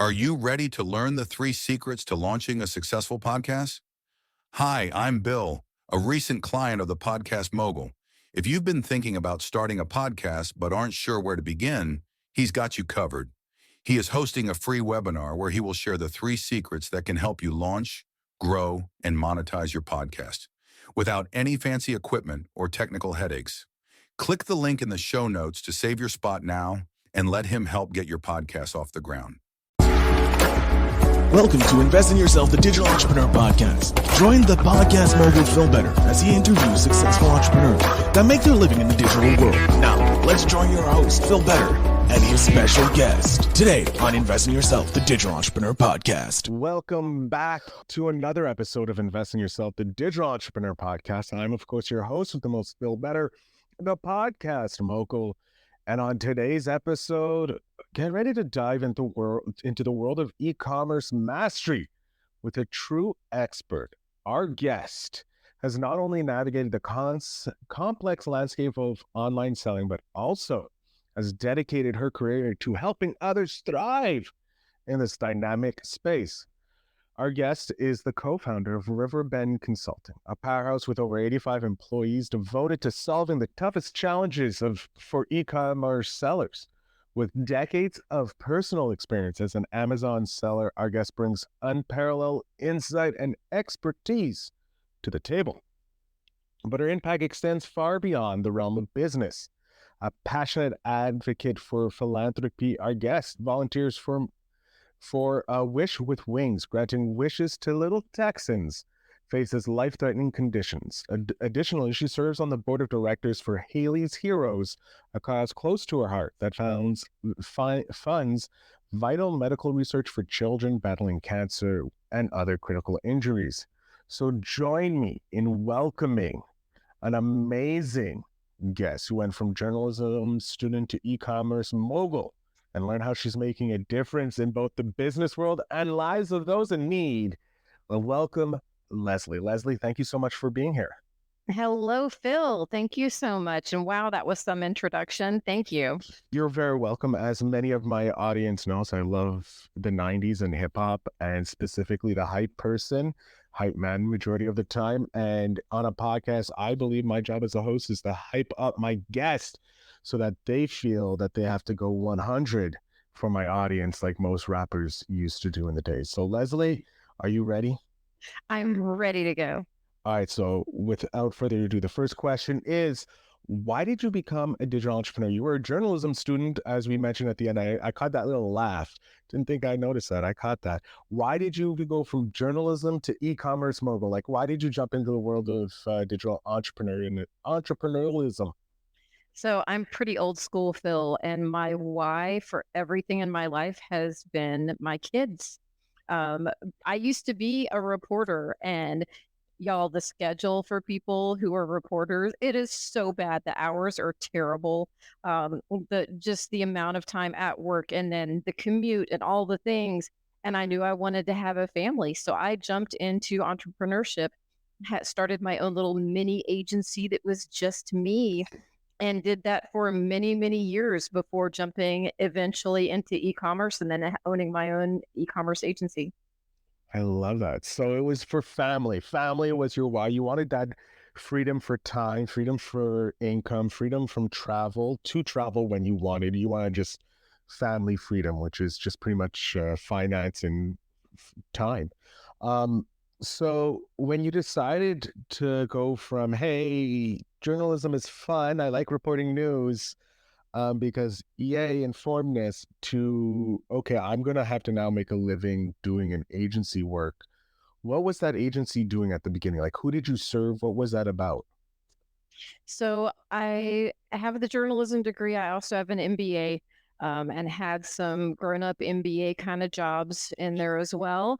Are you ready to learn the 3 secrets to launching a successful podcast? Hi, I'm Bill, a recent client of the Podcast Mogul. If you've been thinking about starting a podcast but aren't sure where to begin, he's got you covered. He is hosting a free webinar where he will share the 3 secrets that can help you launch, grow, and monetize your podcast without any fancy equipment or technical headaches. Click the link in the show notes to save your spot now and let him help get your podcast off the ground. Welcome to Invest in Yourself, the Digital Entrepreneur Podcast. Join the podcast mogul Phil Better as he interviews successful entrepreneurs that make their living in the digital world. Now, let's join your host, Phil Better, and his special guest today on Invest in Yourself, the Digital Entrepreneur Podcast. Welcome back to another episode of Invest in Yourself, the Digital Entrepreneur Podcast. I'm, of course, your host with the most, Phil Better, the podcast mogul. And on today's episode, get ready to dive into the world of e-commerce mastery with a true expert. Our guest has not only navigated the complex landscape of online selling, but also has dedicated her career to helping others thrive in this dynamic space. Our guest is the co-founder of Riverbend Consulting, a powerhouse with over 85 employees devoted to solving the toughest challenges for e-commerce sellers. With decades of personal experience as an Amazon seller, our guest brings unparalleled insight and expertise to the table. But her impact extends far beyond the realm of business. A passionate advocate for philanthropy, our guest volunteers for Wish with Wings, granting wishes to little Texans, faces life-threatening conditions. Additionally, she serves on the board of directors for Halle's Heroes, a cause close to her heart that funds vital medical research for children battling cancer and other critical injuries. So join me in welcoming an amazing guest who went from journalism student to e-commerce mogul, and learn how she's making a difference in both the business world and lives of those in need. Well, welcome, Lesley. Lesley, thank you so much for being here. Hello, Phil. Thank you so much. And wow, that was some introduction. Thank you. You're very welcome. As many of my audience knows, I love the 90s and hip hop, and specifically the hype man, majority of the time. And on a podcast, I believe my job as a host is to hype up my guest so that they feel that they have to go 100 for my audience, like most rappers used to do in the days. So Lesley, are you ready? I'm ready to go. All right. So without further ado, the first question is, why did you become a digital entrepreneur? You were a journalism student, as we mentioned at the end. I caught that little laugh. Didn't think I noticed that. I caught that. Why did you go from journalism to e-commerce mogul? Like, why did you jump into the world of digital entrepreneurialism? So I'm pretty old school, Phil, and my why for everything in my life has been my kids. I used to be a reporter, and y'all, the schedule for people who are reporters, it is so bad. The hours are terrible. The amount of time at work, and then the commute and all the things. And I knew I wanted to have a family, so I jumped into entrepreneurship, started my own little mini agency that was just me, and did that for many, many years before jumping eventually into e-commerce and then owning my own e-commerce agency. I love that. So it was for family. Family was your why. You wanted that freedom for time, freedom for income, freedom from travel, to travel when you wanted. You wanted just family freedom, which is just pretty much finance and time. So when you decided to go from, hey, journalism is fun, I like reporting news, because yay, informedness, to, okay, I'm going to have to now make a living doing an agency work. What was that agency doing at the beginning? Like, who did you serve? What was that about? So I have the journalism degree. I also have an MBA. And had some grown-up MBA kind of jobs in there as well,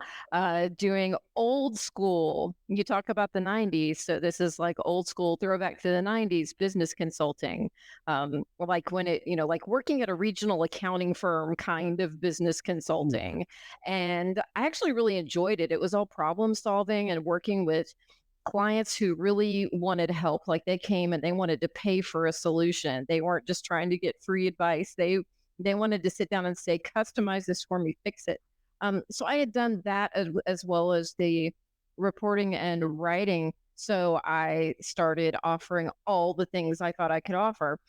doing old school. You talk about the 90s, so this is like old school throwback to the 90s business consulting, like when like working at a regional accounting firm kind of business consulting. And I actually really enjoyed it. It was all problem solving and working with clients who really wanted help. Like they came and they wanted to pay for a solution. They weren't just trying to get free advice. They wanted to sit down and say, customize this for me, fix it. So I had done that as well as the reporting and writing. So I started offering all the things I thought I could offer.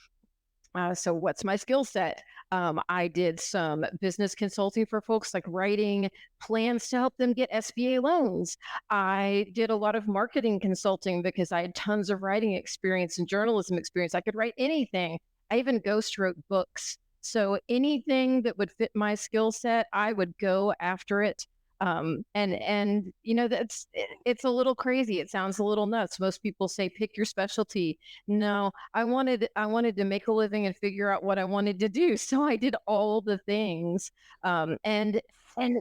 So what's my skill set? I did some business consulting for folks, like writing plans to help them get SBA loans. I did a lot of marketing consulting because I had tons of writing experience and journalism experience. I could write anything. I even ghost wrote books. So anything that would fit my skill set, I would go after it. And it's a little crazy. It sounds a little nuts. Most people say pick your specialty. No, I wanted to make a living and figure out what I wanted to do. So I did all the things. And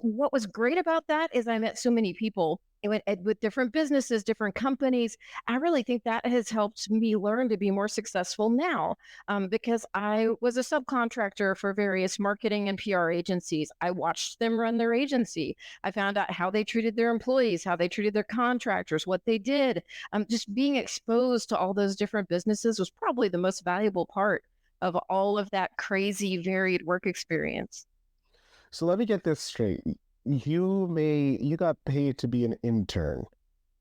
what was great about that is I met so many people with different businesses, different companies. I really think that has helped me learn to be more successful now, because I was a subcontractor for various marketing and PR agencies. I watched them run their agency. I found out how they treated their employees, how they treated their contractors, what they did. Just being exposed to all those different businesses was probably the most valuable part of all of that crazy, varied work experience. So let me get this straight. You got paid to be an intern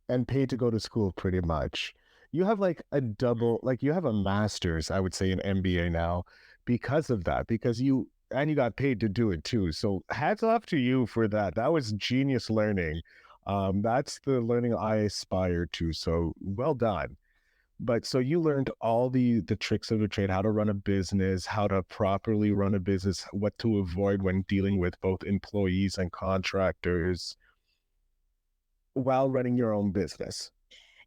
and paid to go to school pretty much. You have like a double, like you have a master's, I would say an MBA now because of that, because you got paid to do it too. So hats off to you for that. That was genius learning. That's the learning I aspire to. So well done. But so you learned all the tricks of the trade, how to run a business, how to properly run a business, what to avoid when dealing with both employees and contractors while running your own business.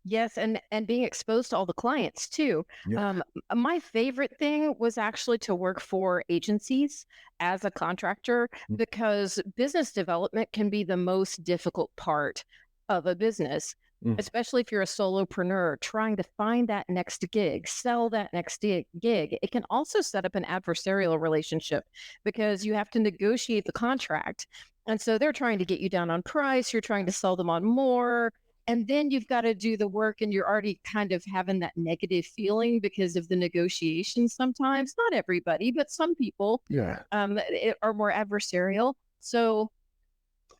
Yes, and being exposed to all the clients too. Yeah. My favorite thing was actually to work for agencies as a contractor, because business development can be the most difficult part of a business, Mm. especially if you're a solopreneur trying to find that next gig, sell that next gig. It can also set up an adversarial relationship because you have to negotiate the contract. And so they're trying to get you down on price, you're trying to sell them on more, and then you've got to do the work, and you're already kind of having that negative feeling because of the negotiations sometimes. Not everybody, but some people Yeah. are more adversarial. So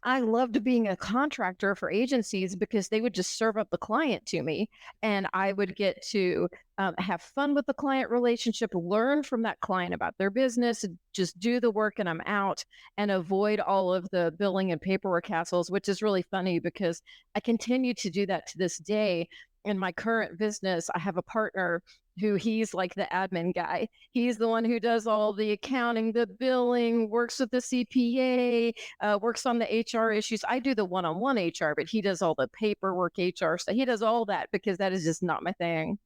I loved being a contractor for agencies because they would just serve up the client to me, and I would get to have fun with the client relationship, learn from that client about their business, and just do the work, and I'm out, and avoid all of the billing and paperwork hassles, which is really funny because I continue to do that to this day. In my current business, I have a partner who he's like the admin guy. He's the one who does all the accounting, the billing, works with the CPA, works on the HR issues. I do the one-on-one HR, but he does all the paperwork HR. So he does all that because that is just not my thing.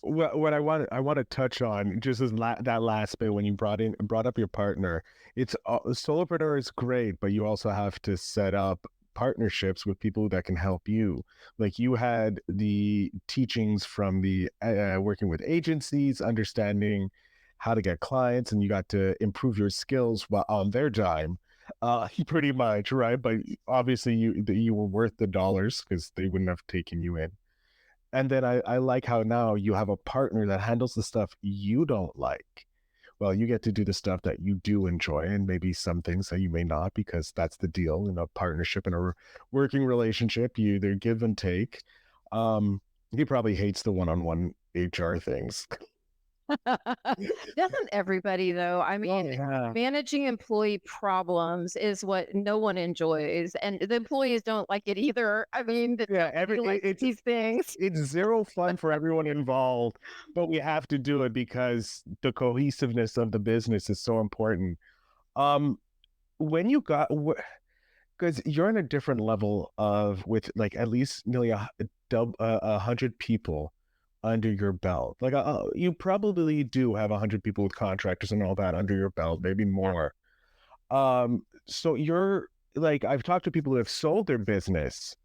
What I want to touch on just is that last bit when you brought up your partner. It's solopreneur is great, but you also have to set up partnerships with people that can help you. Like you had the teachings from the working with agencies, understanding how to get clients, and you got to improve your skills while on their dime. Pretty much, right? But obviously you were worth the dollars because they wouldn't have taken you in. And then I like how now you have a partner that handles the stuff you don't like. Well, you get to do the stuff that you do enjoy, and maybe some things that you may not, because that's the deal in a partnership, in a working relationship. You either give and take. He probably hates the one-on-one HR things. Doesn't everybody though? I mean, Yeah. managing employee problems is what no one enjoys, and the employees don't like it either. I mean, Yeah, they like these things. it's zero fun for everyone involved, but we have to do it because the cohesiveness of the business is so important. Um, when you got, because you're in a different level of with like at least nearly 100 people under your belt. Like you probably do have 100 people with contractors and all that under your belt, maybe more. So you're like, I've talked to people who have sold their business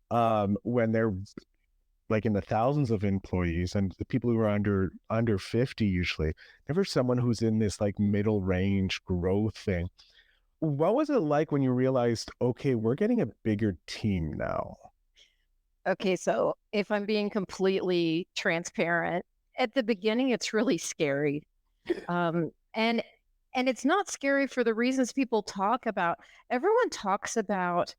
when they're like in the thousands of employees, and the people who are under 50 usually, never someone who's in this like middle range growth thing. What was it like when you realized, okay, we're getting a bigger team now? Okay, so if I'm being completely transparent, at the beginning, it's really scary. Um, and And it's not scary for the reasons people talk about. Everyone talks about,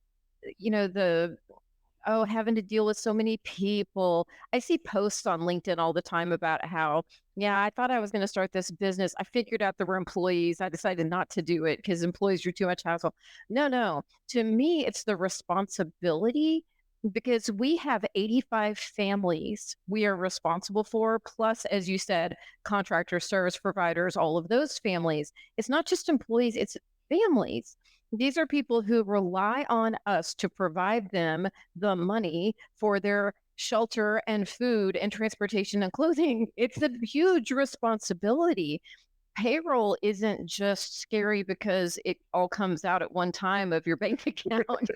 having to deal with so many people. I see posts on LinkedIn all the time about how, yeah, I thought I was going to start this business. I figured out there were employees. I decided not to do it because employees are too much hassle. No. To me, it's the responsibility because we have 85 families we are responsible for, plus, as you said, contractors, service providers, all of those families. It's not just employees, it's families. These are people who rely on us to provide them the money for their shelter and food and transportation and clothing. It's a huge responsibility. Payroll isn't just scary because it all comes out at one time of your bank account.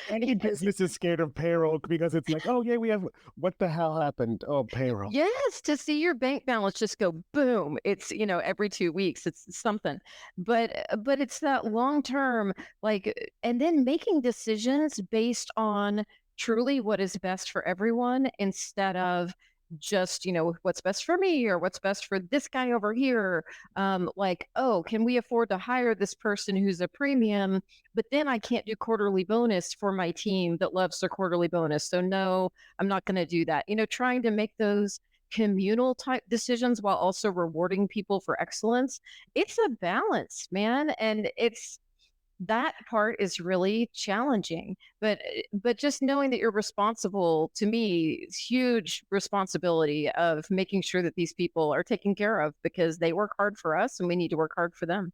Any business is scared of payroll because it's like, oh yeah, we have, what the hell happened? Oh, payroll. Yes, to see your bank balance just go boom. It's, every 2 weeks, it's something. But it's that long term, and then making decisions based on truly what is best for everyone instead of just, what's best for me or what's best for this guy over here. Oh, can we afford to hire this person who's a premium, but then I can't do quarterly bonus for my team that loves their quarterly bonus. So no, I'm not going to do that. Trying to make those communal type decisions while also rewarding people for excellence. It's a balance, man. And that part is really challenging, but just knowing that you're responsible, to me, is huge responsibility of making sure that these people are taken care of because they work hard for us and we need to work hard for them.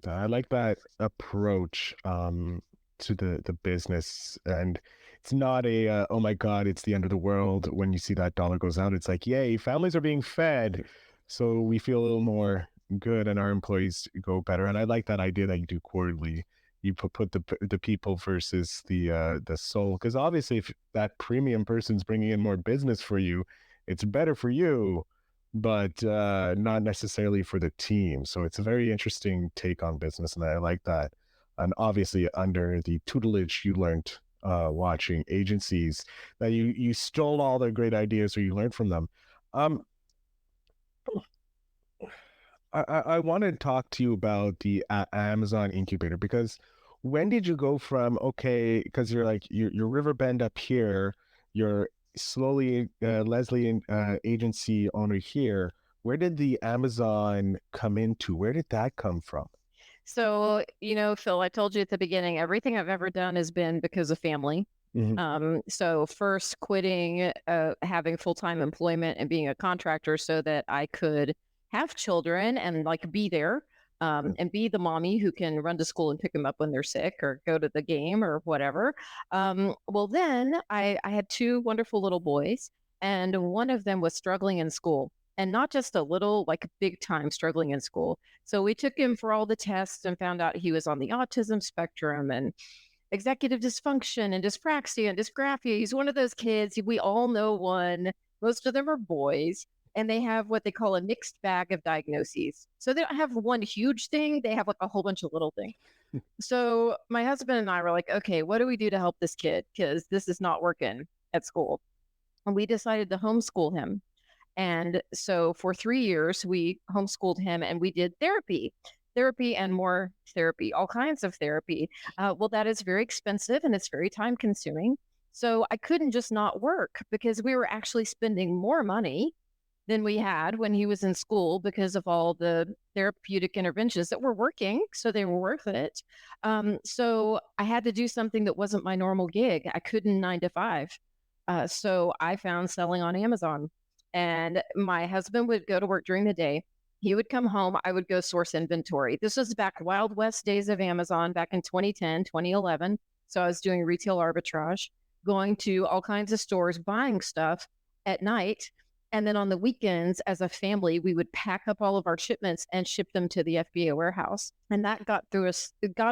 I like that approach to the business. And it's not a oh my god, it's the end of the world when you see that dollar goes out. It's like, yay, families are being fed, so we feel a little more good and our employees go better. And I like that idea that you do quarterly. You put the people versus the soul, because obviously if that premium person's bringing in more business for you, it's better for you, but not necessarily for the team. So it's a very interesting take on business, and I like that. And obviously under the tutelage you learned watching agencies, that you stole all the great ideas or you learned from them. I want to talk to you about the Amazon incubator, because when did you go from, okay, because you're Riverbend up here, you're slowly Lesley agency owner here. Where did the Amazon come into? Where did that come from? So, Phil, I told you at the beginning, everything I've ever done has been because of family. So first quitting, having full-time employment and being a contractor so that I could have children and be there, and be the mommy who can run to school and pick them up when they're sick or go to the game or whatever. Well, then I had 2 wonderful little boys, and one of them was struggling in school, and not just a little, big time struggling in school. So we took him for all the tests and found out he was on the autism spectrum and executive dysfunction and dyspraxia and dysgraphia. He's one of those kids. We all know one. Most of them are boys, and they have what they call a mixed bag of diagnoses. So they don't have one huge thing. They have a whole bunch of little things. So my husband and I were like, okay, what do we do to help this kid? Because this is not working at school. And we decided to homeschool him. And so for 3 years, we homeschooled him and we did therapy and more therapy, all kinds of therapy. Well, that is very expensive and it's very time consuming. So I couldn't just not work because we were actually spending more money than we had when he was in school because of all the therapeutic interventions that were working. So they were worth it. So I had to do something that wasn't my normal gig. I couldn't 9 to 5. So I found selling on Amazon. And my husband would go to work during the day. He would come home. I would go source inventory. This was back Wild West days of Amazon back in 2010, 2011. So I was doing retail arbitrage, going to all kinds of stores, buying stuff at night. And then on the weekends, as a family, we would pack up all of our shipments and ship them to the FBA warehouse. And that got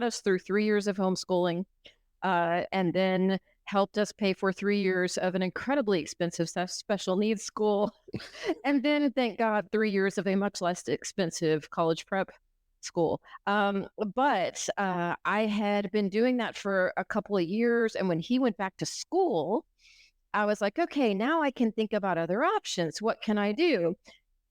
us through 3 years of homeschooling, and then helped us pay for 3 years of an incredibly expensive special needs school. And then, thank God, 3 years of a much less expensive college prep school. But I had been doing that for a couple of years. And when he went back to school, I was like, okay, now I can think about other options. What can I do?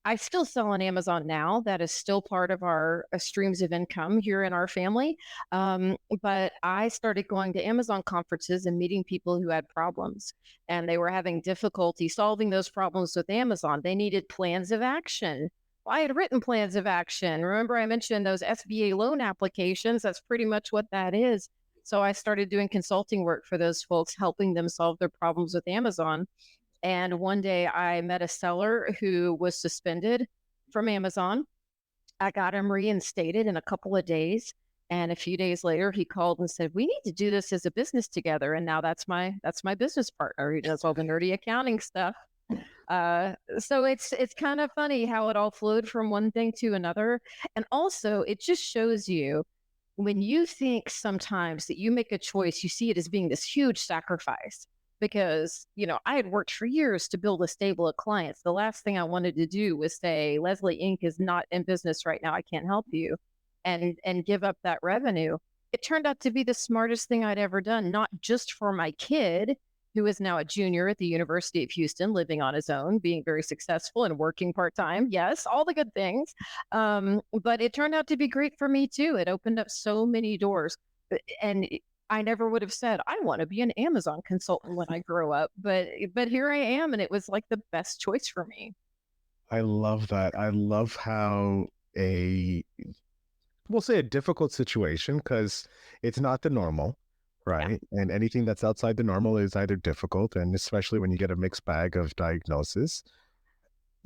I still sell on Amazon now. That is still part of our streams of income here in our family. But I started going to Amazon conferences and meeting people who had problems, and they were having difficulty solving those problems with Amazon. They needed plans of action. Well, I had written plans of action. Remember, I mentioned those SBA loan applications. That's pretty much what that is. So I started doing consulting work for those folks, helping them solve their problems with Amazon. And one day I met a seller who was suspended from Amazon. I got him reinstated in a couple of days. And a few days later, he called and said, "We need to do this as a business together." And now that's my business partner. He does all the nerdy accounting stuff. So it's kind of funny how it all flowed from one thing to another. And also, it just shows you when you think sometimes that you make a choice, you see it as being this huge sacrifice because, I had worked for years to build a stable of clients. The last thing I wanted to do was say, Leslie Inc. is not in business right now. I can't help you and give up that revenue. It turned out to be the smartest thing I'd ever done, not just for my kid, who is now a junior at the University of Houston, living on his own, being very successful and working part-time. Yes, all the good things. But it turned out to be great for me too. It opened up so many doors. And I never would have said, I want to be an Amazon consultant when I grow up. But here I am, and it was like the best choice for me. I love that. I love how we'll say a difficult situation, because it's not the normal, right? Yeah. And anything that's outside the normal is either difficult, and especially when you get a mixed bag of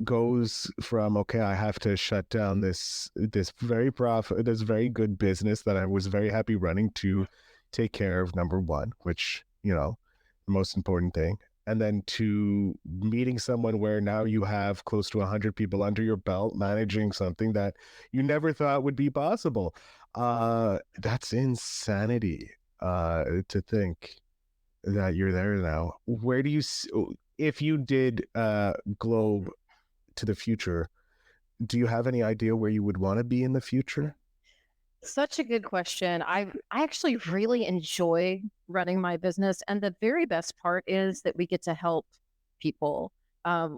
goes from, okay, I have to shut down this very good business that I was very happy running, to take care of number one, which, the most important thing. And then to meeting someone where now you have close to 100 people under your belt, managing something that you never thought would be possible. That's insanity, to think that you're there now. Where do you, if you did globe to the future, do you have any idea where you would want to be in the future? Such a good question. I actually really enjoy running my business. And the very best part is that we get to help people,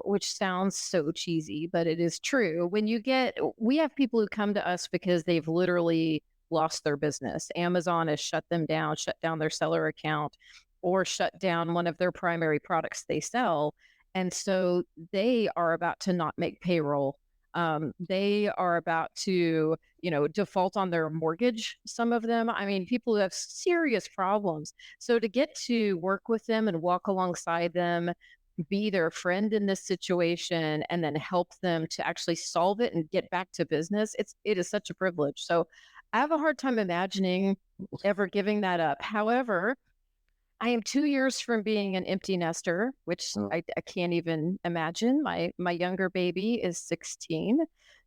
which sounds so cheesy, but it is true. We have people who come to us because they've literally lost their business. Amazon has shut them down, shut down their seller account, or shut down one of their primary products they sell. And so they are about to not make payroll. They are about to, default on their mortgage. Some of them, people who have serious problems. So to get to work with them and walk alongside them, be their friend in this situation, and then help them to actually solve it and get back to business, it is such a privilege. So I have a hard time imagining ever giving that up. However, I am 2 years from being an empty nester, which I can't even imagine. My younger baby is 16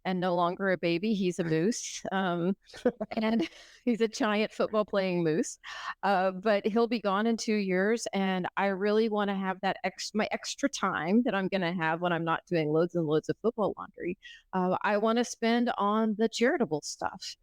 and no longer a baby. He's a moose. And he's a giant football playing moose. But he'll be gone in 2 years. And I really want to have that my extra time that I'm going to have when I'm not doing loads and loads of football laundry. I want to spend on the charitable stuff.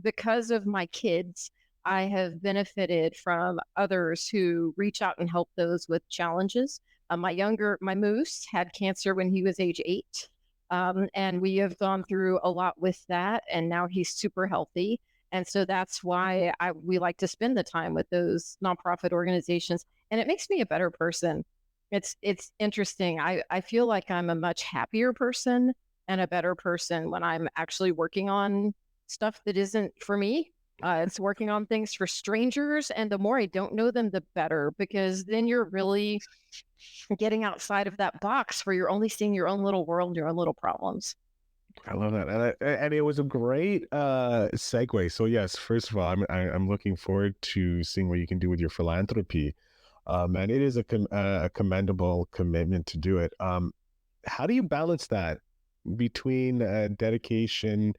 Because of my kids, I have benefited from others who reach out and help those with challenges. My moose had cancer when he was age 8. And we have gone through a lot with that. And now he's super healthy. And so that's why we like to spend the time with those nonprofit organizations. And it makes me a better person. It's interesting. I feel like I'm a much happier person and a better person when I'm actually working on stuff that isn't for me. It's working on things for strangers. And the more I don't know them, the better, because then you're really getting outside of that box where you're only seeing your own little world, your own little problems. I love that. And it was a great segue. So yes, first of all, I'm looking forward to seeing what you can do with your philanthropy. And it is a commendable commitment to do it. How do you balance that between dedication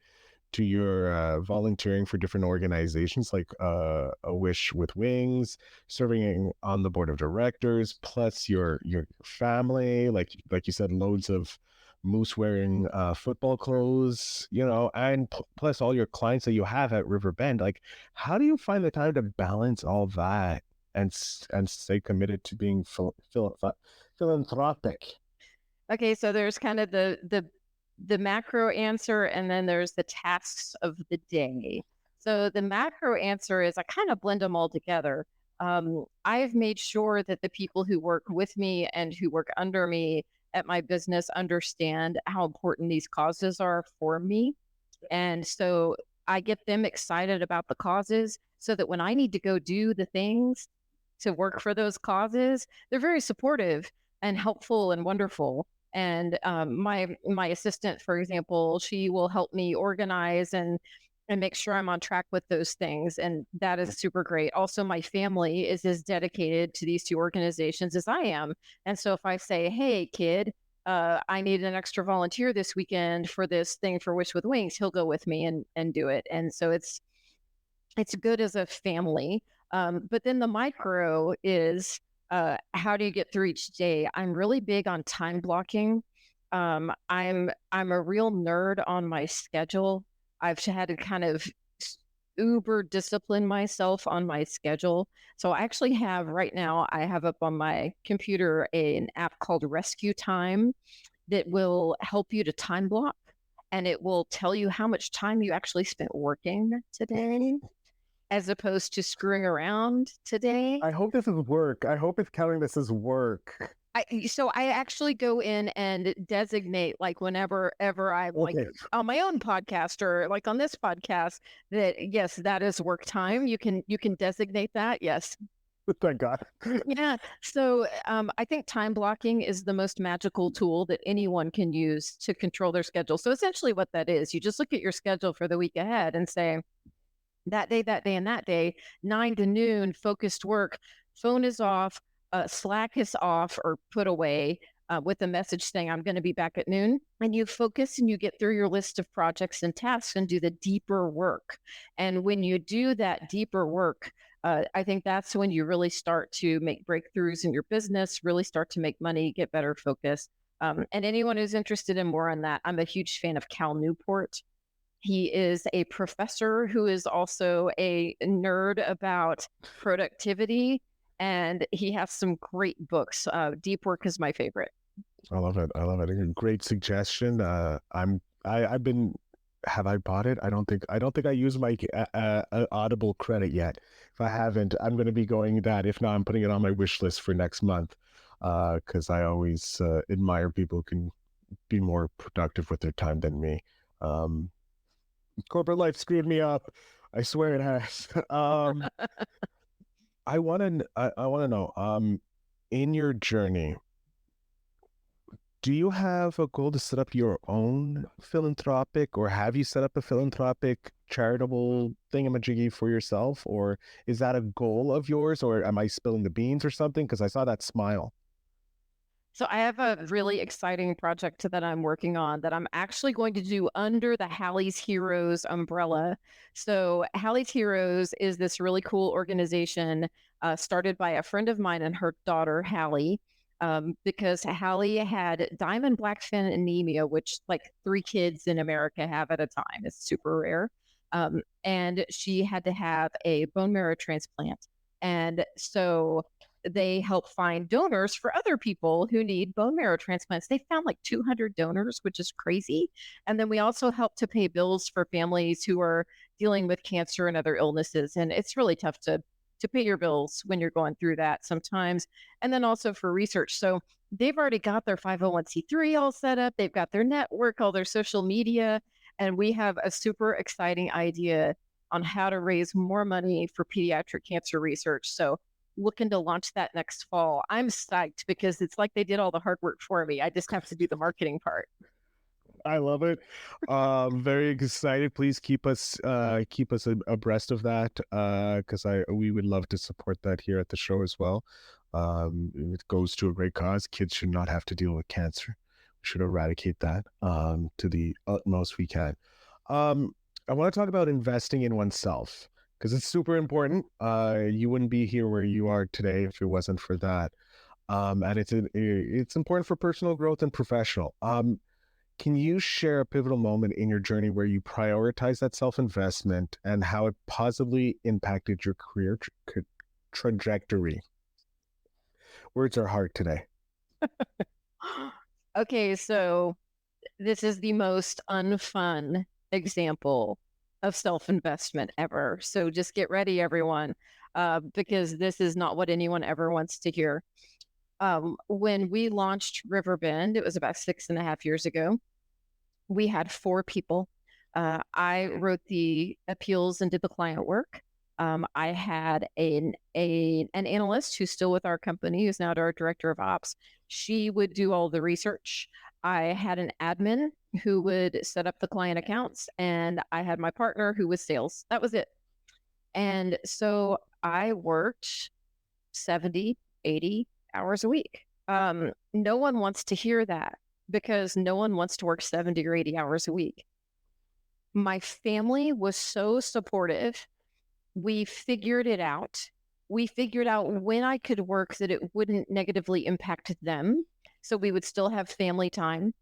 to your volunteering for different organizations like A Wish with Wings, serving on the board of directors, plus your family, like you said, loads of moose wearing football clothes, and plus all your clients that you have at Riverbend? Like, how do you find the time to balance all that and stay committed to being philanthropic? Okay, so there's kind of the macro answer, and then there's the tasks of the day. So the macro answer is I kind of blend them all together. I've made sure that the people who work with me and who work under me at my business understand how important these causes are for me. And so I get them excited about the causes so that when I need to go do the things to work for those causes, they're very supportive and helpful and wonderful. And my assistant, for example, she will help me organize and make sure I'm on track with those things, and that is super great. Also, my family is as dedicated to these two organizations as I am, and so if I say, "Hey, kid," I need an extra volunteer this weekend for this thing for Wish with Wings, he'll go with me and do it. And so it's good as a family. But then the micro is how do you get through each day? I'm really big on time blocking. I'm a real nerd on my schedule. I've had to kind of uber discipline myself on my schedule. So I actually have right now, I have up on my computer an app called Rescue Time that will help you to time block, and it will tell you how much time you actually spent working today as opposed to screwing around today. I hope this is work. I hope it's counting this as work. So I actually go in and designate, like, whenever ever I'm like Okay. on my own podcast or like on this podcast, that yes, that is work time. You can designate that. Yes. Thank God. Yeah. So I think time blocking is the most magical tool that anyone can use to control their schedule. So essentially what that is, you just look at your schedule for the week ahead and say, that day, and that day, 9 to noon, focused work, phone is off, Slack is off or put away with a message saying, I'm going to be back at noon. And you focus and you get through your list of projects and tasks and do the deeper work. And when you do that deeper work, I think that's when you really start to make breakthroughs in your business, really start to make money, get better focus. And anyone who's interested in more on that, I'm a huge fan of Cal Newport. He is a professor who is also a nerd about productivity, and he has some great books. Deep Work is my favorite. I love it. I love it. A great suggestion. I've been, have I bought it? I don't think I used my Audible credit yet. If I haven't, I'm going to be going that. If not, I'm putting it on my wish list for next month. Because I always admire people who can be more productive with their time than me. Corporate life screwed me up. I swear it has. I want to know, in your journey, do you have a goal to set up your own philanthropic, or have you set up a philanthropic charitable thingamajiggy for yourself, or is that a goal of yours, or am I spilling the beans or something? Because I saw that smile. So I have a really exciting project that I'm working on that I'm actually going to do under the Halle's Heroes umbrella. So Halle's Heroes is this really cool organization started by a friend of mine and her daughter, Halle, because Halle had diamond blackfin anemia, which like 3 kids in America have at a time. It's super rare. And she had to have a bone marrow transplant. And so they help find donors for other people who need bone marrow transplants. They found like 200 donors, which is crazy. And then we also help to pay bills for families who are dealing with cancer and other illnesses. And it's really tough to pay your bills when you're going through that sometimes. And then also for research. So they've already got their 501c3 all set up. They've got their network, all their social media. And we have a super exciting idea on how to raise more money for pediatric cancer research. So looking to launch that next fall. I'm psyched because it's like they did all the hard work for me. I just have to do the marketing part. I love it. Very excited. Please keep us abreast of that, because we would love to support that here at the show as well. It goes to a great cause. Kids should not have to deal with cancer. We should eradicate that to the utmost we can. I want to talk about investing in oneself, because it's super important. You wouldn't be here where you are today if it wasn't for that. And it's important for personal growth and professional. Can you share a pivotal moment in your journey where you prioritize that self-investment and how it positively impacted your career trajectory? Words are hard today. Okay, so this is the most unfun example of self-investment ever. So just get ready, everyone, because this is not what anyone ever wants to hear. When we launched Riverbend, it was about 6.5 years ago. We had 4 people. I wrote the appeals and did the client work. I had an analyst who's still with our company, who's now our director of ops. She would do all the research. I had an admin who would set up the client accounts, and I had my partner who was sales. That was it. And so I worked 70, 80 hours a week. No one wants to hear that because no one wants to work 70 or 80 hours a week. My family was so supportive. We figured it out. We figured out when I could work that it wouldn't negatively impact them. So we would still have family time.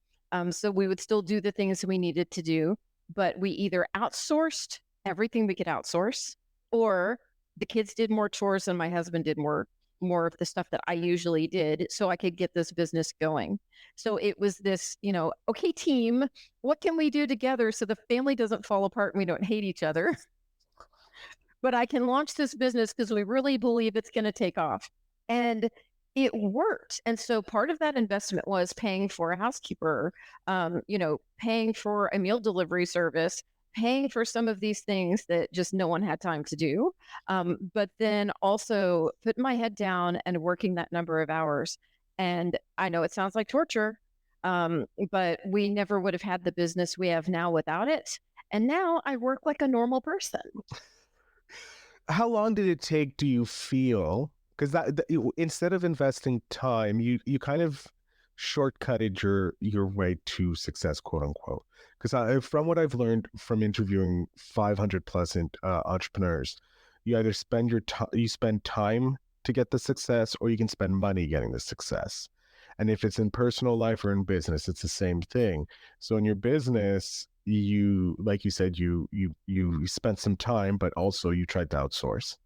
So we would still do the things we needed to do, but we either outsourced everything we could outsource, or the kids did more chores and my husband did more of the stuff that I usually did so I could get this business going. So it was this, okay, team, what can we do together so the family doesn't fall apart and we don't hate each other? But I can launch this business because we really believe it's going to take off. And it worked. And so part of that investment was paying for a housekeeper, paying for a meal delivery service, paying for some of these things that just no one had time to do. But then also putting my head down and working that number of hours. And I know it sounds like torture, but we never would have had the business we have now without it. And now I work like a normal person. How long did it take, do you feel? Because instead of investing time, you kind of shortcutted your way to success, quote unquote. Because from what I've learned from interviewing 500 plus entrepreneurs, you either spend time to get the success, or you can spend money getting the success. And if it's in personal life or in business, it's the same thing. So in your business, you, like you said, you spent some time, but also you tried to outsource.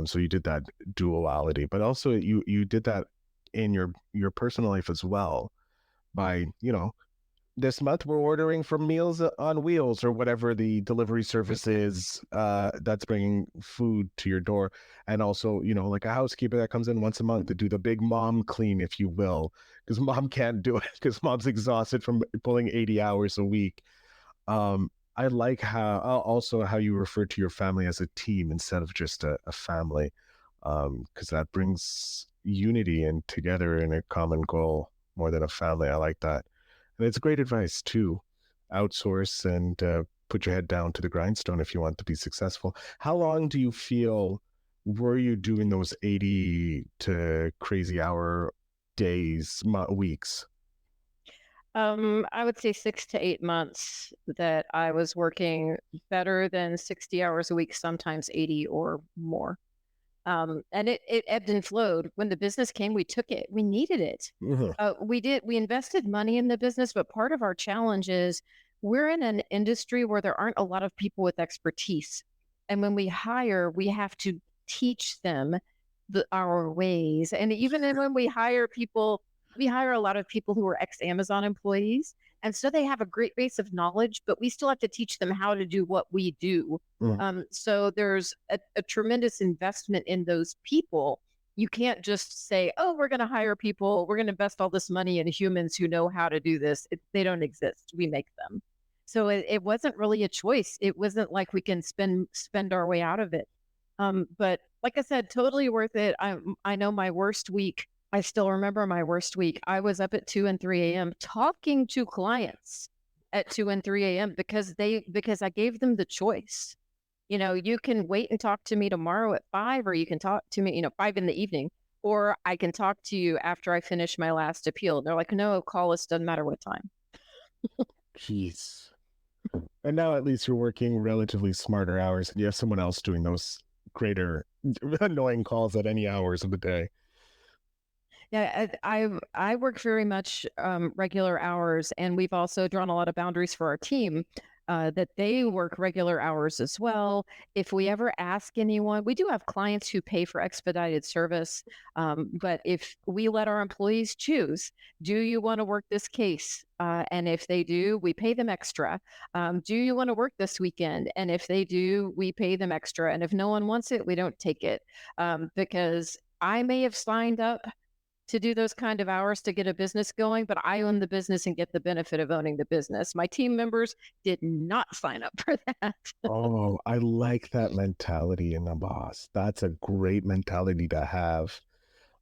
So you did that duality, but also you did that in your personal life as well by, this month we're ordering from Meals on Wheels or whatever the delivery service is that's bringing food to your door. And also, like a housekeeper that comes in once a month to do the big mom clean, if you will, because mom can't do it because mom's exhausted from pulling 80 hours a week. I like how you refer to your family as a team instead of just a family, because that brings unity and together in a common goal more than a family. I like that. And it's great advice too. Outsource and put your head down to the grindstone if you want to be successful. How long do you feel were you doing those 80 to crazy hour days, weeks? I would say 6 to 8 months that I was working better than 60 hours a week, sometimes 80 or more. And it ebbed and flowed. When the business came, we took it. We needed it. Mm-hmm. We invested money in the business, but part of our challenge is we're in an industry where there aren't a lot of people with expertise. And when we hire, we have to teach them our ways. And even when we hire people, we hire a lot of people who are ex-Amazon employees. And so they have a great base of knowledge, but we still have to teach them how to do what we do. Mm-hmm. So there's a tremendous investment in those people. You can't just say, oh, we're going to hire people. We're going to invest all this money in humans who know how to do this. They don't exist. We make them. So it wasn't really a choice. It wasn't like we can spend our way out of it. But like I said, totally worth it. I know my worst week. I still remember my worst week. I was up at 2 and 3 a.m. talking to clients at 2 and 3 a.m. because I gave them the choice. You can wait and talk to me tomorrow at 5, or you can talk to me, 5 in the evening, or I can talk to you after I finish my last appeal. They're like, no, call us, doesn't matter what time. Jeez. And now at least you're working relatively smarter hours and you have someone else doing those greater annoying calls at any hours of the day. Yeah, I work very much regular hours, and we've also drawn a lot of boundaries for our team. that they work regular hours as well. If we ever ask anyone, we do have clients who pay for expedited service. But if we let our employees choose, do you want to work this case? And if they do, we pay them extra. Do you want to work this weekend? And if they do, we pay them extra. And if no one wants it, we don't take it, because I may have signed up to do those kind of hours to get a business going, but I own the business and get the benefit of owning the business. My team members did not sign up for that. Oh, I like that mentality in a boss. That's a great mentality to have,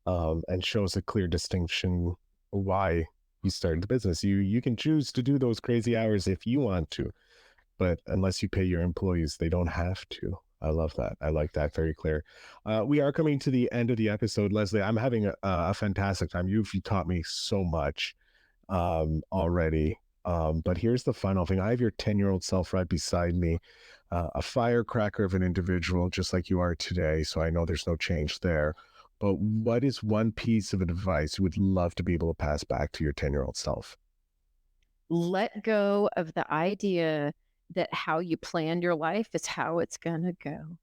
and shows a clear distinction why you started the business. You can choose to do those crazy hours if you want to, but unless you pay your employees, they don't have to. I love that. I like that. Very clear. We are coming to the end of the episode, Lesley. I'm having a fantastic time. You've taught me so much already. But here's the final thing. I have your 10-year-old self right beside me, a firecracker of an individual, just like you are today. So I know there's no change there. But what is one piece of advice you would love to be able to pass back to your 10-year-old self? Let go of the idea that how you plan your life is how it's going to go.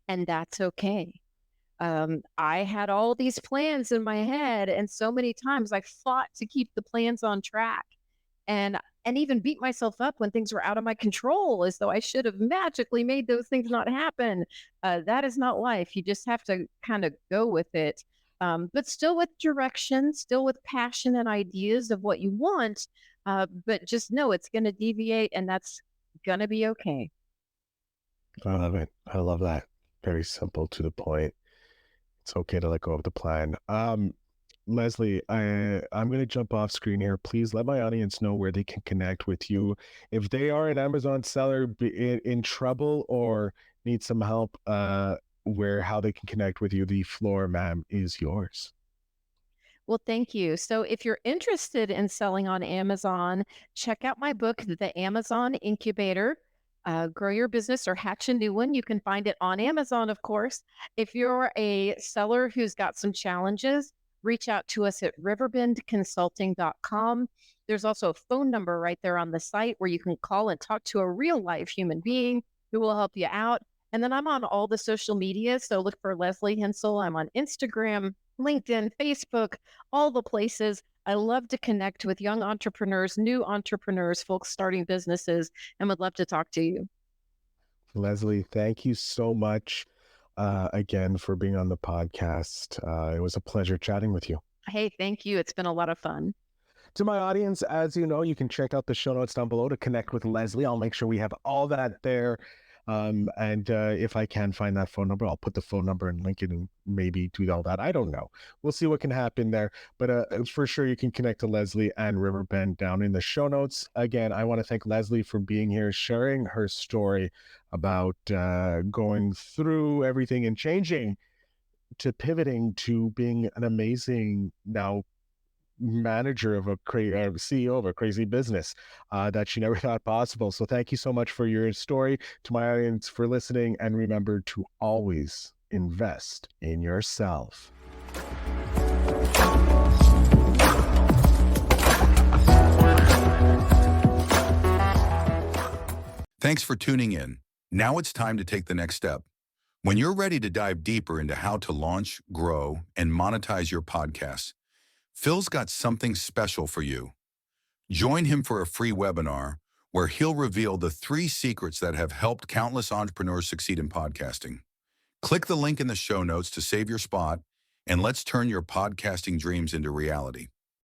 And that's okay. I had all these plans in my head, and so many times I fought to keep the plans on track, and even beat myself up when things were out of my control, as though I should have magically made those things not happen. That is not life. You just have to kind of go with it, but still with direction, still with passion and ideas of what you want. But just know it's going to deviate, and that's going to be okay. I love it. I love that. Very simple, to the point. It's okay to let go of the plan. Lesley, I'm going to jump off screen here. Please let my audience know where they can connect with you. If they are an Amazon seller in trouble or need some help, how they can connect with you, the floor, ma'am, is yours. Well, thank you. So if you're interested in selling on Amazon, check out my book, The Amazon Incubator. Grow your business or hatch a new one. You can find it on Amazon, of course. If you're a seller who's got some challenges, reach out to us at riverbendconsulting.com. There's also a phone number right there on the site where you can call and talk to a real life human being who will help you out. And then I'm on all the social media. So look for Lesley Hensell. I'm on Instagram, LinkedIn, Facebook, all the places. I love to connect with young entrepreneurs, new entrepreneurs, folks starting businesses, and would love to talk to you. Lesley, thank you so much again for being on the podcast. It was a pleasure chatting with you. Hey, thank you. It's been a lot of fun. To my audience, as you know, you can check out the show notes down below to connect with Lesley. I'll make sure we have all that there. And if I can find that phone number, I'll put the phone number and link it and maybe do all that. I don't know. We'll see what can happen there. But for sure, you can connect to Lesley and Riverbend down in the show notes. Again, I want to thank Lesley for being here, sharing her story about going through everything and changing to pivoting to being an amazing now manager of CEO of a crazy business that she never thought possible. So thank you so much for your story, to my audience for listening, and remember to always invest in yourself. Thanks for tuning in. Now it's time to take the next step. When you're ready to dive deeper into how to launch, grow, and monetize your podcast, Phil's got something special for you. Join him for a free webinar where he'll reveal the 3 secrets that have helped countless entrepreneurs succeed in podcasting. Click the link in the show notes to save your spot, and let's turn your podcasting dreams into reality.